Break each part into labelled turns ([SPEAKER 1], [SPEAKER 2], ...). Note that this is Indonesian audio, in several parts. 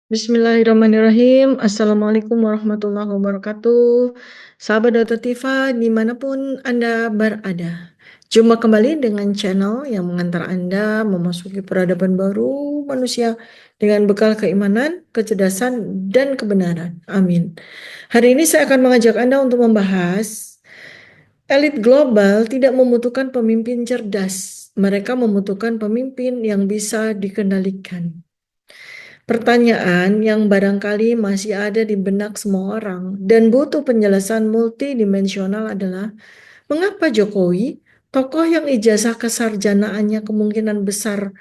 [SPEAKER 1] Bismillahirrahmanirrahim. Assalamualaikum warahmatullahi wabarakatuh. Sahabat Dr. Tifa, dimanapun Anda berada. Jumpa kembali dengan channel yang mengantar Anda memasuki peradaban baru manusia dengan bekal keimanan, kecerdasan, dan kebenaran. Amin. Hari ini saya akan mengajak Anda untuk membahas elit global tidak membutuhkan pemimpin cerdas. Mereka membutuhkan pemimpin yang bisa dikendalikan. Pertanyaan yang barangkali masih ada di benak semua orang dan butuh penjelasan multidimensional adalah mengapa Jokowi, tokoh yang ijazah kesarjanaannya kemungkinan besar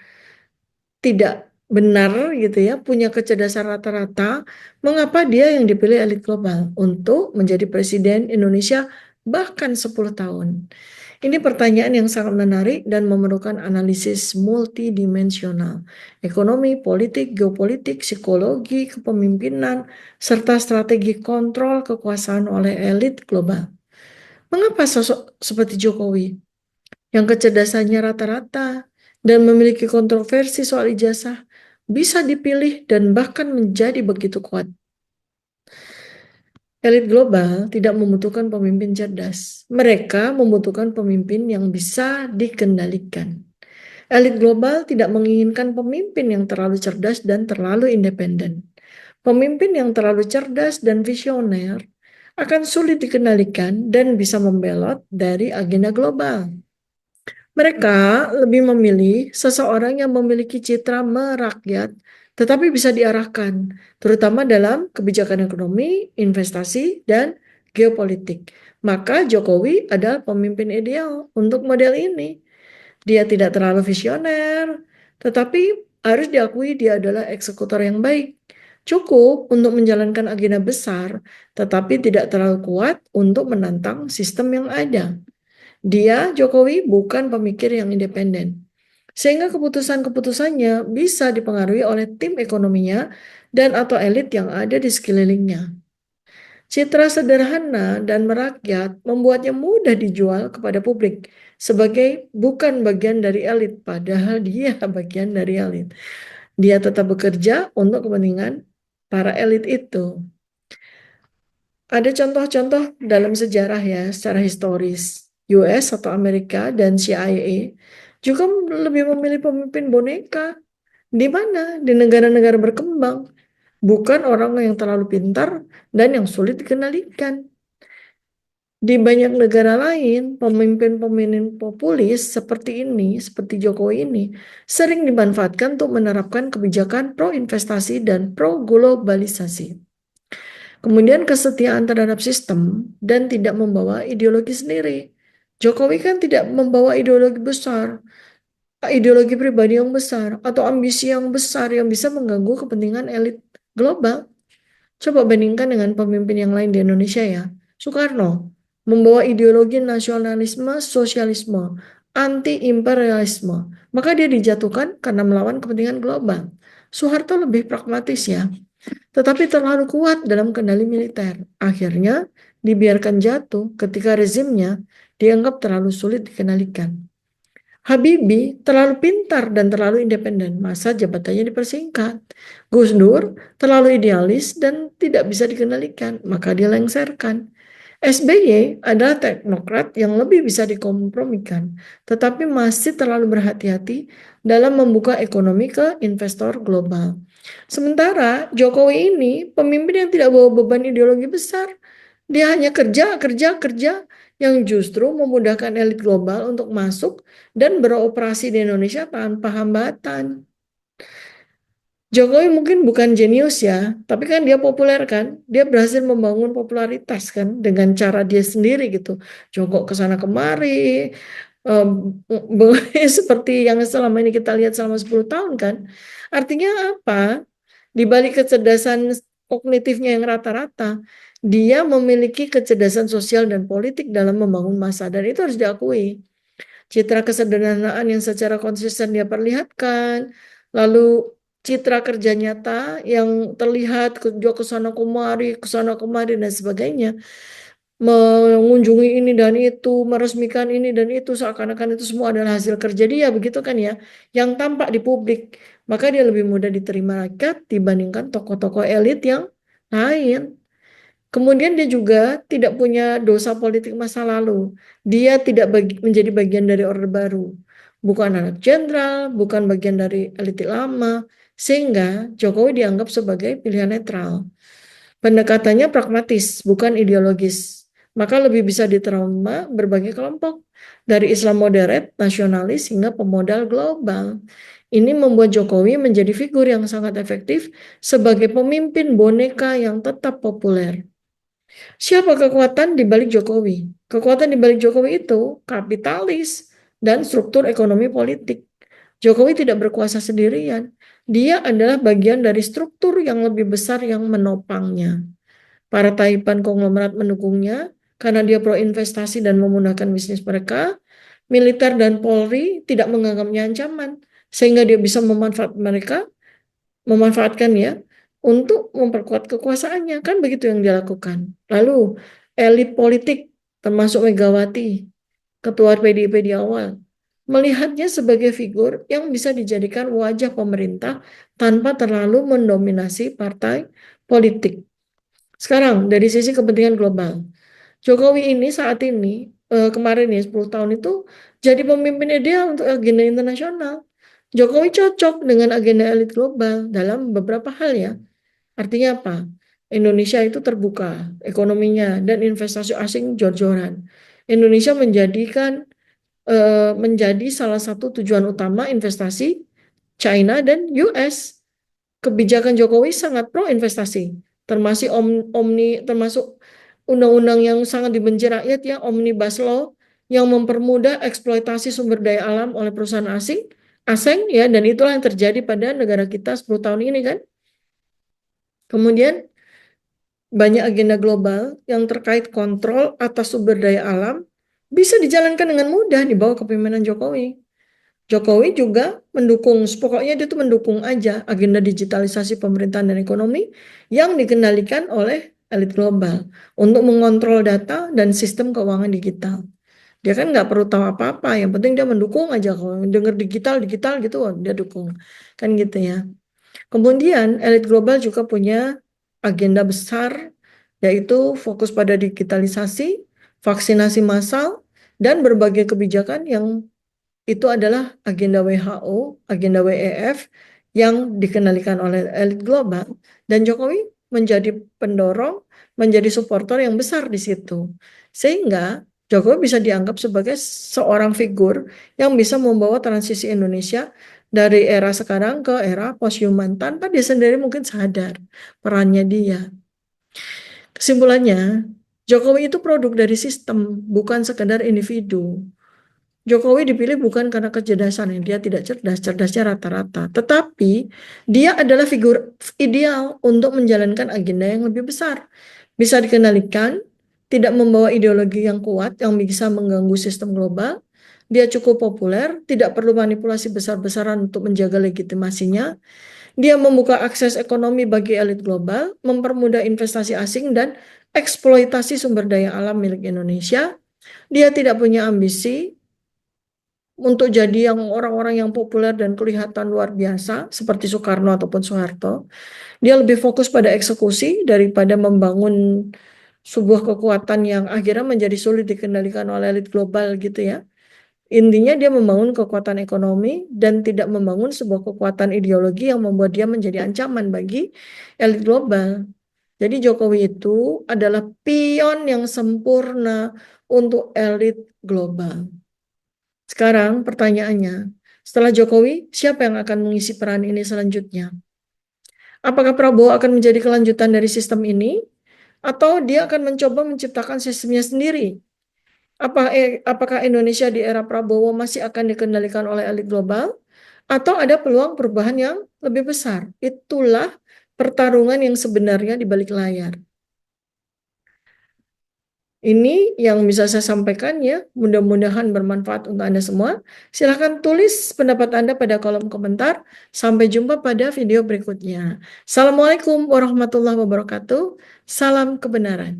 [SPEAKER 1] tidak benar gitu ya, punya kecerdasan rata-rata, mengapa dia yang dipilih elit global untuk menjadi presiden Indonesia bahkan 10 tahun? Ini pertanyaan yang sangat menarik dan memerlukan analisis multidimensional. Ekonomi, politik, geopolitik, psikologi, kepemimpinan, serta strategi kontrol kekuasaan oleh elit global. Mengapa sosok seperti Jokowi yang kecerdasannya rata-rata dan memiliki kontroversi soal ijazah bisa dipilih dan bahkan menjadi begitu kuat? Elit global tidak membutuhkan pemimpin cerdas. Mereka membutuhkan pemimpin yang bisa dikendalikan. Elit global tidak menginginkan pemimpin yang terlalu cerdas dan terlalu independen. Pemimpin yang terlalu cerdas dan visioner akan sulit dikendalikan dan bisa membelot dari agenda global. Mereka lebih memilih seseorang yang memiliki citra merakyat, tetapi bisa diarahkan, terutama dalam kebijakan ekonomi, investasi, dan geopolitik. Maka Jokowi adalah pemimpin ideal untuk model ini. Dia tidak terlalu visioner, tetapi harus diakui dia adalah eksekutor yang baik. Cukup untuk menjalankan agenda besar, tetapi tidak terlalu kuat untuk menantang sistem yang ada. Dia, Jokowi, bukan pemikir yang independen. Sehingga keputusan-keputusannya bisa dipengaruhi oleh tim ekonominya dan atau elit yang ada di sekelilingnya. Citra sederhana dan merakyat membuatnya mudah dijual kepada publik sebagai bukan bagian dari elit, padahal dia bagian dari elit. Dia tetap bekerja untuk kepentingan para elit itu. Ada contoh-contoh dalam sejarah ya, secara historis. US atau Amerika dan CIA juga lebih memilih pemimpin boneka. Di mana? Di negara-negara berkembang. Bukan orang yang terlalu pintar dan yang sulit dikendalikan. Di banyak negara lain, pemimpin-pemimpin populis seperti ini, seperti Jokowi ini, sering dimanfaatkan untuk menerapkan kebijakan pro-investasi dan pro-globalisasi. Kemudian kesetiaan terhadap sistem dan tidak membawa ideologi sendiri. Jokowi kan tidak membawa ideologi besar, ideologi pribadi yang besar, atau ambisi yang besar yang bisa mengganggu kepentingan elit global. Coba bandingkan dengan pemimpin yang lain di Indonesia ya. Soekarno membawa ideologi nasionalisme, sosialisme, anti-imperialisme. Maka dia dijatuhkan karena melawan kepentingan global. Soeharto lebih pragmatis ya, tetapi terlalu kuat dalam kendali militer. Akhirnya dibiarkan jatuh ketika rezimnya dianggap terlalu sulit dikendalikan. Habibie terlalu pintar dan terlalu independen, masa jabatannya dipersingkat. Gus Dur terlalu idealis dan tidak bisa dikendalikan, maka dia lengserkan. SBY adalah teknokrat yang lebih bisa dikompromikan, tetapi masih terlalu berhati-hati dalam membuka ekonomi ke investor global. Sementara Jokowi ini pemimpin yang tidak bawa beban ideologi besar. Dia hanya kerja, kerja, kerja yang justru memudahkan elit global untuk masuk dan beroperasi di Indonesia tanpa hambatan. Jokowi mungkin bukan jenius ya, tapi kan dia populer kan, dia berhasil membangun popularitas kan dengan cara dia sendiri gitu, jongkok ke sana kemari, seperti yang selama ini kita lihat selama 10 tahun kan. Artinya apa? Di balik kecerdasan kognitifnya yang rata-rata, dia memiliki kecerdasan sosial dan politik dalam membangun massa dan itu harus diakui. Citra kesederhanaan yang secara konsisten dia perlihatkan, lalu citra kerja nyata yang terlihat ke sana kemari dan sebagainya. mengunjungi ini dan itu, meresmikan ini dan itu, seakan-akan itu semua adalah hasil kerja dia, begitu kan ya, yang tampak di publik. Maka dia lebih mudah diterima rakyat dibandingkan tokoh-tokoh elit yang lain. Kemudian dia juga tidak punya dosa politik masa lalu. Dia tidak menjadi bagian dari Orde Baru. Bukan anak jenderal, bukan bagian dari elit lama. Sehingga Jokowi dianggap sebagai pilihan netral. Pendekatannya pragmatis, bukan ideologis. Maka lebih bisa diterima berbagai kelompok. Dari Islam moderat, nasionalis, hingga pemodal global. Ini membuat Jokowi menjadi figur yang sangat efektif sebagai pemimpin boneka yang tetap populer. Siapa kekuatan di balik Jokowi? Kekuatan di balik Jokowi itu kapitalis dan struktur ekonomi politik. Jokowi tidak berkuasa sendirian. Dia adalah bagian dari struktur yang lebih besar yang menopangnya. Para taipan konglomerat mendukungnya karena dia pro investasi dan memudahkan bisnis mereka. Militer dan Polri tidak menganggapnya ancaman, sehingga dia bisa memanfaatkan ya untuk memperkuat kekuasaannya, kan begitu yang dia lakukan. Lalu elit politik termasuk Megawati, ketua PDIP di awal, melihatnya sebagai figur yang bisa dijadikan wajah pemerintah tanpa terlalu mendominasi partai politik. Sekarang dari sisi kepentingan global, Jokowi ini saat ini kemarin ya 10 tahun itu jadi pemimpin ideal untuk agenda internasional. Jokowi cocok dengan agenda elit global dalam beberapa hal ya. Artinya apa? Indonesia itu terbuka ekonominya dan investasi asing jor-joran. Indonesia menjadi salah satu tujuan utama investasi China dan US. Kebijakan Jokowi sangat pro investasi, termasuk undang-undang yang sangat dibenci rakyat ya, Omnibus Law yang mempermudah eksploitasi sumber daya alam oleh perusahaan asing ya, dan itulah yang terjadi pada negara kita 10 tahun ini kan. Kemudian banyak agenda global yang terkait kontrol atas sumber daya alam bisa dijalankan dengan mudah di bawah kepemimpinan Jokowi. Jokowi juga mendukung, pokoknya dia tuh mendukung aja agenda digitalisasi pemerintahan dan ekonomi yang dikendalikan oleh elit global untuk mengontrol data dan sistem keuangan digital. Dia kan nggak perlu tahu apa-apa, yang penting dia mendukung aja. Kalau dengar digital gitu, dia dukung. Kan gitu ya. Kemudian elit global juga punya agenda besar, yaitu fokus pada digitalisasi, vaksinasi massal, dan berbagai kebijakan yang itu adalah agenda WHO, agenda WEF yang dikendalikan oleh elit global, dan Jokowi menjadi pendorong, menjadi supporter yang besar di situ. Sehingga Jokowi bisa dianggap sebagai seorang figur yang bisa membawa transisi Indonesia dari era sekarang ke era post-human tanpa dia sendiri mungkin sadar perannya dia. Kesimpulannya, Jokowi itu produk dari sistem, bukan sekedar individu. Jokowi dipilih bukan karena kecerdasan yang dia tidak cerdas, cerdasnya rata-rata. Tetapi dia adalah figur ideal untuk menjalankan agenda yang lebih besar. Bisa dikendalikan, tidak membawa ideologi yang kuat yang bisa mengganggu sistem global. Dia cukup populer, tidak perlu manipulasi besar-besaran untuk menjaga legitimasinya. Dia membuka akses ekonomi bagi elit global, mempermudah investasi asing dan eksploitasi sumber daya alam milik Indonesia. Dia tidak punya ambisi untuk jadi yang orang-orang yang populer dan kelihatan luar biasa seperti Soekarno ataupun Soeharto. Dia lebih fokus pada eksekusi daripada membangun sebuah kekuatan yang akhirnya menjadi sulit dikendalikan oleh elit global gitu ya. Intinya dia membangun kekuatan ekonomi dan tidak membangun sebuah kekuatan ideologi yang membuat dia menjadi ancaman bagi elit global. Jadi Jokowi itu adalah pion yang sempurna untuk elit global. Sekarang pertanyaannya, setelah Jokowi, siapa yang akan mengisi peran ini selanjutnya? Apakah Prabowo akan menjadi kelanjutan dari sistem ini? Atau dia akan mencoba menciptakan sistemnya sendiri? Apakah Indonesia di era Prabowo masih akan dikendalikan oleh elit global? Atau ada peluang perubahan yang lebih besar? Itulah pertarungan yang sebenarnya di balik layar. Ini yang bisa saya sampaikan ya, mudah-mudahan bermanfaat untuk Anda semua. Silahkan tulis pendapat Anda pada kolom komentar. Sampai jumpa pada video berikutnya. Assalamualaikum warahmatullahi wabarakatuh. Salam kebenaran.